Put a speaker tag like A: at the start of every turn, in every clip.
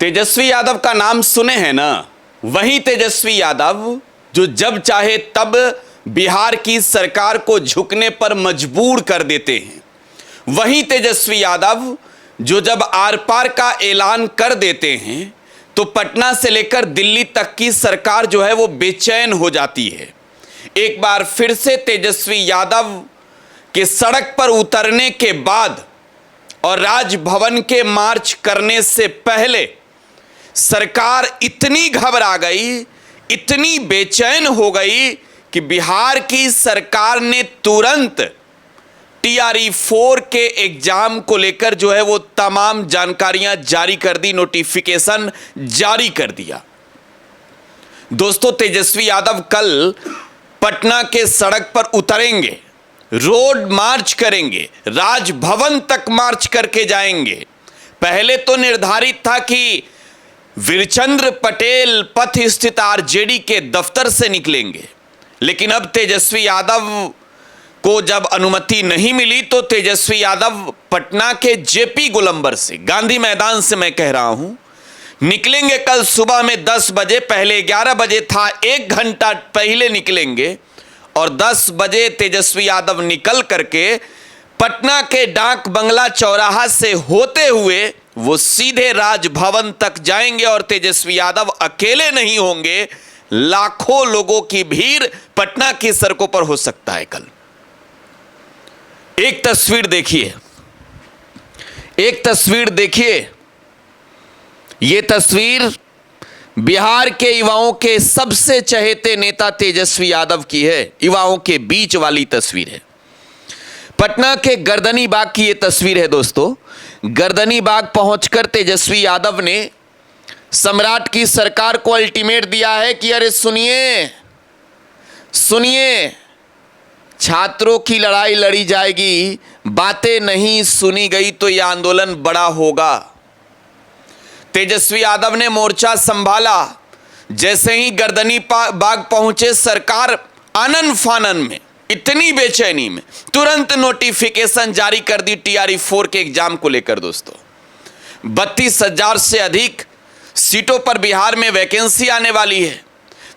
A: तेजस्वी यादव का नाम सुने हैं ना, वही तेजस्वी यादव जो जब चाहे तब बिहार की सरकार को झुकने पर मजबूर कर देते हैं। वही तेजस्वी यादव जो जब आर पार का ऐलान कर देते हैं तो पटना से लेकर दिल्ली तक की सरकार जो है वो बेचैन हो जाती है। एक बार फिर से तेजस्वी यादव के सड़क पर उतरने के बाद और राजभवन के मार्च करने से पहले सरकार इतनी घबरा गई, इतनी बेचैन हो गई कि बिहार की सरकार ने तुरंत TRE 4 के एग्जाम को लेकर जो है वो तमाम जानकारियां जारी कर दी, नोटिफिकेशन जारी कर दिया। दोस्तों, तेजस्वी यादव कल पटना के सड़क पर उतरेंगे, रोड मार्च करेंगे, राजभवन तक मार्च करके जाएंगे। पहले तो निर्धारित था कि वीरचंद्र पटेल पथ स्थित RJD के दफ्तर से निकलेंगे, लेकिन अब तेजस्वी यादव को जब अनुमति नहीं मिली तो तेजस्वी यादव पटना के JP गोलंबर से, गांधी मैदान से मैं कह रहा हूं, निकलेंगे कल सुबह में 10 बजे। पहले 11 बजे था, 1 घंटा पहले निकलेंगे और 10 बजे तेजस्वी यादव निकल करके पटना के डाक बंगला चौराहा से होते हुए वो सीधे राजभवन तक जाएंगे। और तेजस्वी यादव अकेले नहीं होंगे, लाखों लोगों की भीड़ पटना की सड़कों पर हो सकता है कल। एक तस्वीर देखिए, एक तस्वीर देखिए। यह तस्वीर बिहार के युवाओं के सबसे चहेते नेता तेजस्वी यादव की है। युवाओं के बीच वाली तस्वीर है। पटना के गर्दनी बाग की यह तस्वीर है दोस्तों। गर्दनी बाग पहुंचकर तेजस्वी यादव ने सम्राट की सरकार को अल्टीमेट दिया है कि अरे सुनिए सुनिए, छात्रों की लड़ाई लड़ी जाएगी, बातें नहीं सुनी गई तो यह आंदोलन बड़ा होगा। तेजस्वी यादव ने मोर्चा संभाला। जैसे ही गर्दनी बाग पहुंचे, सरकार आनन फानन में, इतनी बेचैनी में तुरंत नोटिफिकेशन जारी कर दी TRE 4 के एग्जाम को लेकर। दोस्तों, 32,000 से अधिक सीटों पर बिहार में वैकेंसी आने वाली है।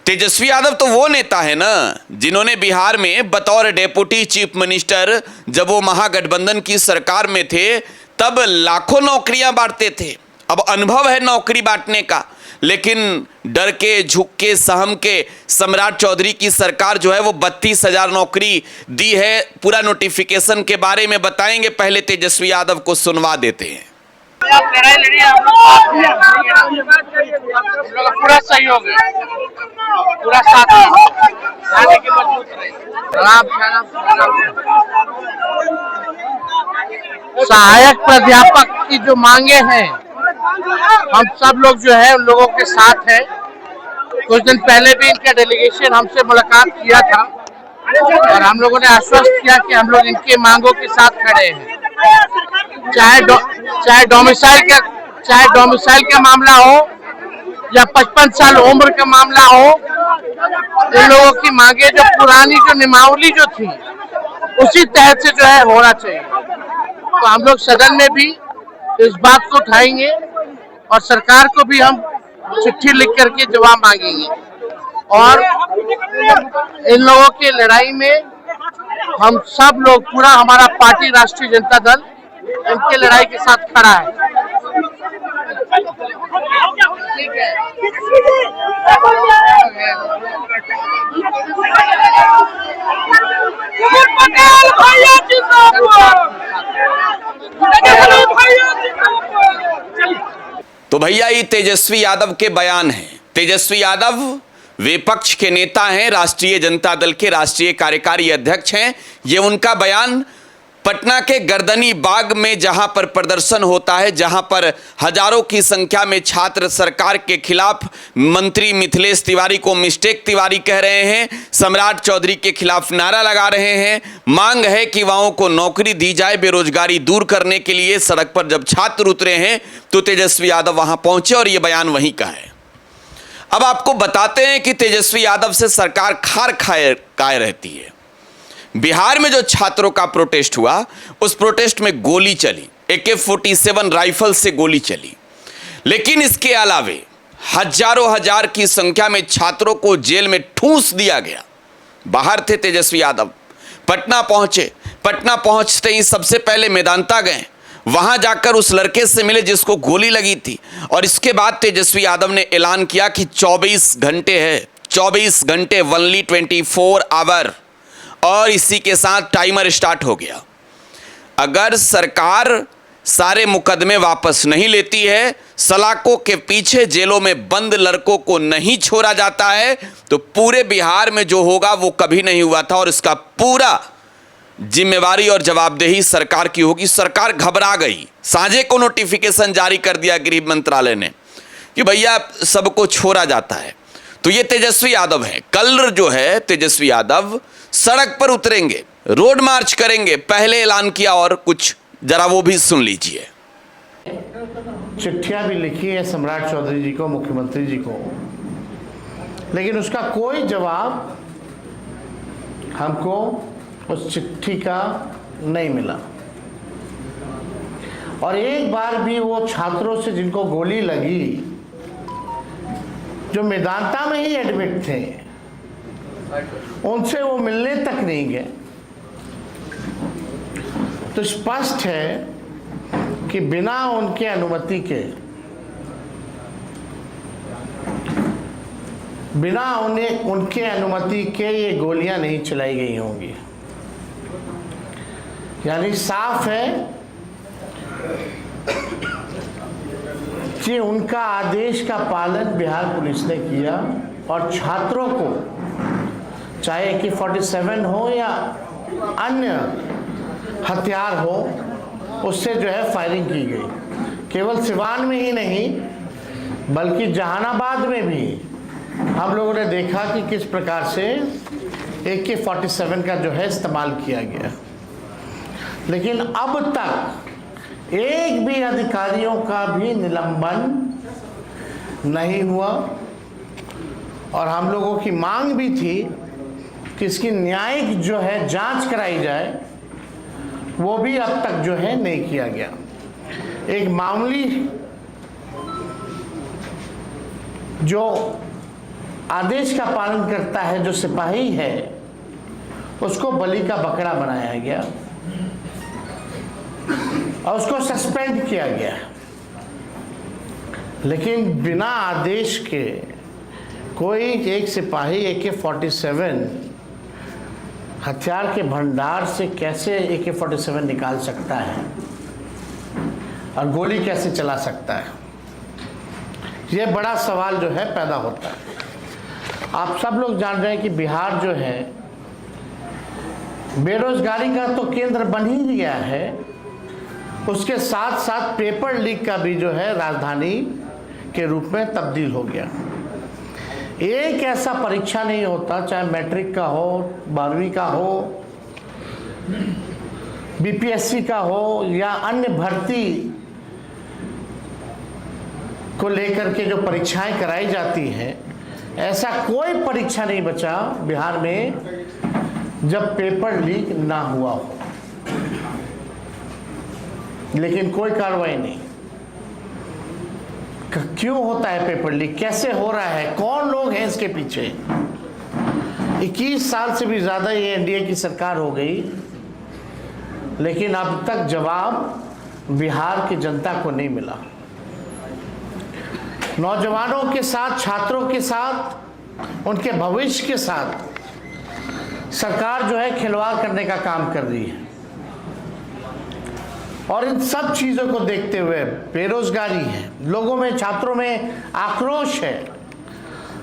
A: तेजस्वी यादव तो वो नेता है ना जिन्होंने बिहार में बतौर डेप्यूटी चीफ मिनिस्टर, जब वो महागठबंधन की सरकार में थे, तब लाखों नौकरियां बांटते थे। अब अनुभव है नौकरी बांटने का, लेकिन डर के, झुक के, सहम के सम्राट चौधरी की सरकार जो है वो 32,000 नौकरी दी है। पूरा नोटिफिकेशन के बारे में बताएंगे, पहले तेजस्वी यादव को सुनवा देते हैं।
B: पूरा सहयोग है, पूरा साथ है की मजबूत रहे। सहायक प्राध्यापक की जो मांगे हैं, हम सब लोग जो है उन लोगों के साथ हैं। कुछ दिन पहले भी इनका डेलीगेशन हमसे मुलाकात किया था और हम लोगों ने आश्वस्त किया कि हम लोग इनके मांगों के साथ खड़े हैं। चाहे डोमिसाइल का मामला हो या 55 साल उम्र का मामला हो, इन लोगों की मांगे जो पुरानी जो नियमावली जो थी उसी तहत से जो है होना चाहिए। तो हम लोग सदन में भी इस बात को उठाएंगे और सरकार को भी हम चिट्ठी लिख करके जवाब मांगेंगे। और इन लोगों की लड़ाई में हम सब लोग, पूरा हमारा पार्टी राष्ट्रीय जनता दल इनके लड़ाई के साथ खड़ा है। ठीक है।
A: तो भैया, ये तेजस्वी यादव के बयान हैं। तेजस्वी यादव विपक्ष के नेता हैं, राष्ट्रीय जनता दल के राष्ट्रीय कार्यकारी अध्यक्ष हैं। ये उनका बयान पटना के गर्दनी बाग में जहां पर प्रदर्शन होता है, जहां पर हजारों की संख्या में छात्र सरकार के खिलाफ मंत्री मिथिलेश तिवारी को मिस्टेक तिवारी कह रहे हैं, सम्राट चौधरी के खिलाफ नारा लगा रहे हैं। मांग है कि युवाओं को नौकरी दी जाए। बेरोजगारी दूर करने के लिए सड़क पर जब छात्र उतरे हैं तो तेजस्वी यादव वहां पहुंचे और यह बयान वहीं का है। अब आपको बताते हैं कि तेजस्वी यादव से सरकार खार खाए रहती है। बिहार में जो छात्रों का प्रोटेस्ट हुआ, उस प्रोटेस्ट में गोली चली, AK-47 राइफल से गोली चली। लेकिन इसके अलावे हजारों हजार की संख्या में छात्रों को जेल में ठूंस दिया गया। बाहर थे तेजस्वी यादव, पटना पहुंचे। पटना पहुंचते ही सबसे पहले मेदांता गए, वहां जाकर उस लड़के से मिले जिसको गोली लगी थी, और इसके बाद तेजस्वी यादव ने ऐलान किया कि 24 घंटे है, 24 घंटे, ओनली 24 आवर, और इसी के साथ टाइमर स्टार्ट हो गया। अगर सरकार सारे मुकदमे वापस नहीं लेती है, सलाखों के पीछे जेलों में बंद लड़कों को नहीं छोड़ा जाता है, तो पूरे बिहार में जो होगा वो कभी नहीं हुआ था, और इसका पूरा जिम्मेवारी और जवाबदेही सरकार की होगी। सरकार घबरा गई। सांझे को नोटिफिकेशन जारी कर दिया गृह मंत्रालय ने कि भैया सबको छोड़ा जाता है। तो ये तेजस्वी यादव है। कल जो है तेजस्वी यादव सड़क पर उतरेंगे, रोड मार्च करेंगे, पहले ऐलान किया, और कुछ जरा वो भी सुन लीजिए।
C: चिट्ठियां भी लिखी है सम्राट चौधरी जी को, मुख्यमंत्री जी को, लेकिन उसका कोई जवाब हमको उस चिट्ठी का नहीं मिला। और एक बार भी वो छात्रों से जिनको गोली लगी, जो मेदांता में ही एडमिट थे, उनसे वो मिलने तक नहीं गए। तो स्पष्ट है कि बिना उनके अनुमति के, बिना उनके अनुमति के ये गोलियां नहीं चलाई गई होंगी। यानी साफ है कि उनका आदेश का पालन बिहार पुलिस ने किया, और छात्रों को चाहे AK-47 हो या अन्य हथियार हो, उससे जो है फायरिंग की गई। केवल सिवान में ही नहीं बल्कि जहानाबाद में भी हम लोगों ने देखा कि किस प्रकार से AK-47 का जो है इस्तेमाल किया गया। लेकिन अब तक एक भी अधिकारियों का भी निलंबन नहीं हुआ, और हम लोगों की मांग भी थी कि इसकी न्यायिक जो है जांच कराई जाए, वो भी अब तक जो है नहीं किया गया। एक मामूली जो आदेश का पालन करता है, जो सिपाही है, उसको बलि का बकरा बनाया गया और उसको सस्पेंड किया गया। लेकिन बिना आदेश के कोई एक सिपाही AK-47 हथियार के भंडार से कैसे AK-47 निकाल सकता है और गोली कैसे चला सकता है, ये बड़ा सवाल जो है पैदा होता है। आप सब लोग जान रहे हैं कि बिहार जो है बेरोजगारी का तो केंद्र बन ही गया है, उसके साथ साथ पेपर लीक का भी जो है राजधानी के रूप में तब्दील हो गया। एक ऐसा परीक्षा नहीं होता, चाहे मैट्रिक का हो, 12वीं का हो, BPSC का हो, या अन्य भर्ती को लेकर के जो परीक्षाएं कराई जाती हैं, ऐसा कोई परीक्षा नहीं बचा बिहार में जब पेपर लीक ना हुआ हो। लेकिन कोई कार्रवाई नहीं। क्यों होता है पेपर लीक, कैसे हो रहा है, कौन लोग हैं इसके पीछे? 21 साल से भी ज़्यादा ये NDA की सरकार हो गई, लेकिन अब तक जवाब बिहार की जनता को नहीं मिला। नौजवानों के साथ, छात्रों के साथ, उनके भविष्य के साथ सरकार जो है खिलवाड़ करने का काम कर रही है। और इन सब चीज़ों को देखते हुए बेरोजगारी है, लोगों में, छात्रों में आक्रोश है,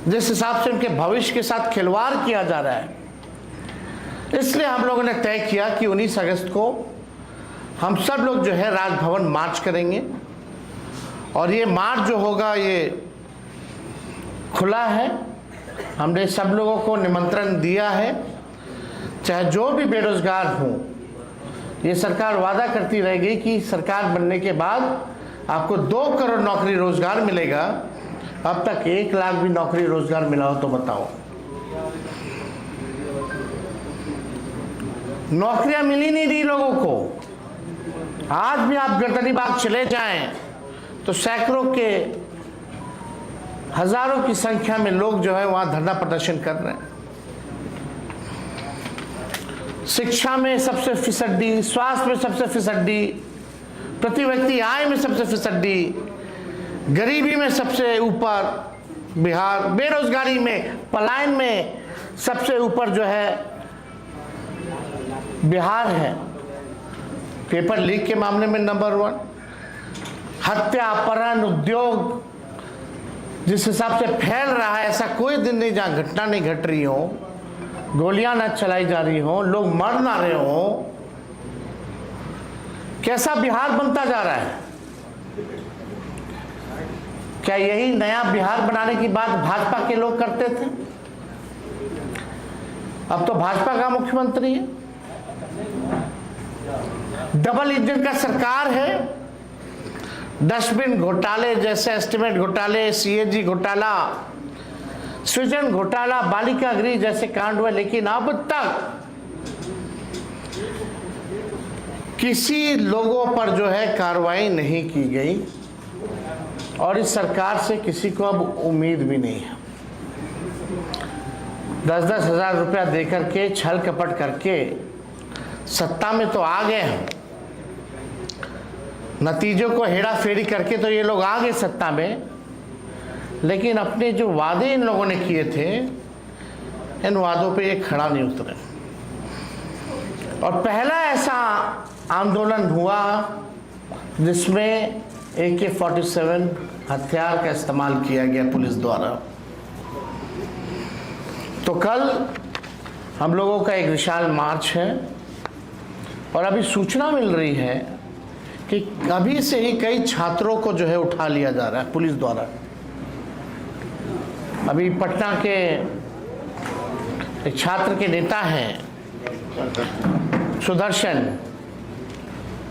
C: जिस हिसाब से उनके भविष्य के साथ खिलवाड़ किया जा रहा है, इसलिए हम लोगों ने तय किया कि 19 अगस्त को हम सब लोग जो है राजभवन मार्च करेंगे। और ये मार्च जो होगा ये खुला है, हमने सब लोगों को निमंत्रण दिया है, चाहे जो भी बेरोजगार हों। ये सरकार वादा करती रहेगी कि सरकार बनने के बाद आपको 2 करोड़ नौकरी रोजगार मिलेगा। अब तक 1 लाख भी नौकरी रोजगार मिला हो तो बताओ। नौकरियां मिली नहीं रही लोगों को। आज भी आप गर्दनीबाग चले जाएं तो सैकड़ों के हजारों की संख्या में लोग जो है वहां धरना प्रदर्शन कर रहे हैं। शिक्षा में सबसे फीसदी, स्वास्थ्य में सबसे फीसदी, प्रति व्यक्ति आय में सबसे फीसदी, गरीबी में सबसे ऊपर बिहार, बेरोजगारी में, पलायन में सबसे ऊपर जो है बिहार है। पेपर लीक के मामले में नंबर 1, हत्या, अपहरण, उद्योग जिस हिसाब से फैल रहा है, ऐसा कोई दिन नहीं जहां घटना नहीं घट रही हो, गोलियां ना चलाई जा रही हो, लोग मर ना रहे हो। कैसा बिहार बनता जा रहा है? क्या यही नया बिहार बनाने की बात भाजपा के लोग करते थे? अब तो भाजपा का मुख्यमंत्री है, डबल इंजन का सरकार है। डस्टबिन घोटाले जैसे एस्टीमेट घोटाले, सीएजी घोटाला, सृजन घोटाला, बालिका गृह जैसे कांड हुए, लेकिन अब तक किसी लोगों पर जो है कार्रवाई नहीं की गई और इस सरकार से किसी को अब उम्मीद भी नहीं है। 10-10 हज़ार रुपया देकर के, छल कपट करके सत्ता में तो आ गए हैं, नतीजों को हेरा फेरी करके तो ये लोग आ गए सत्ता में, लेकिन अपने जो वादे इन लोगों ने किए थे, इन वादों पे ये खड़ा नहीं उतरे। और पहला ऐसा आंदोलन हुआ जिसमें AK-47 हथियार का इस्तेमाल किया गया पुलिस द्वारा। तो कल हम लोगों का एक विशाल मार्च है और अभी सूचना मिल रही है कि अभी से ही कई छात्रों को जो है उठा लिया जा रहा है पुलिस द्वारा। अभी पटना के एक छात्र के नेता हैं सुदर्शन,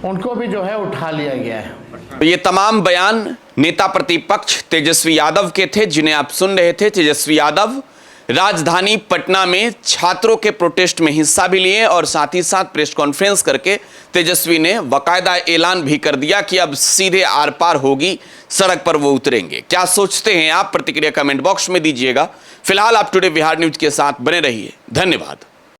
C: उनको भी जो है उठा लिया गया है।
A: ये तमाम बयान नेता प्रतिपक्ष तेजस्वी यादव के थे, जिन्हें आप सुन रहे थे। तेजस्वी यादव राजधानी पटना में छात्रों के प्रोटेस्ट में हिस्सा भी लिए और साथ ही साथ प्रेस कॉन्फ्रेंस करके तेजस्वी ने बाकायदा ऐलान भी कर दिया कि अब सीधे आर पार होगी, सड़क पर वो उतरेंगे। क्या सोचते हैं आप? प्रतिक्रिया कमेंट बॉक्स में दीजिएगा। फिलहाल आप टुडे बिहार न्यूज के साथ बने रहिए। धन्यवाद।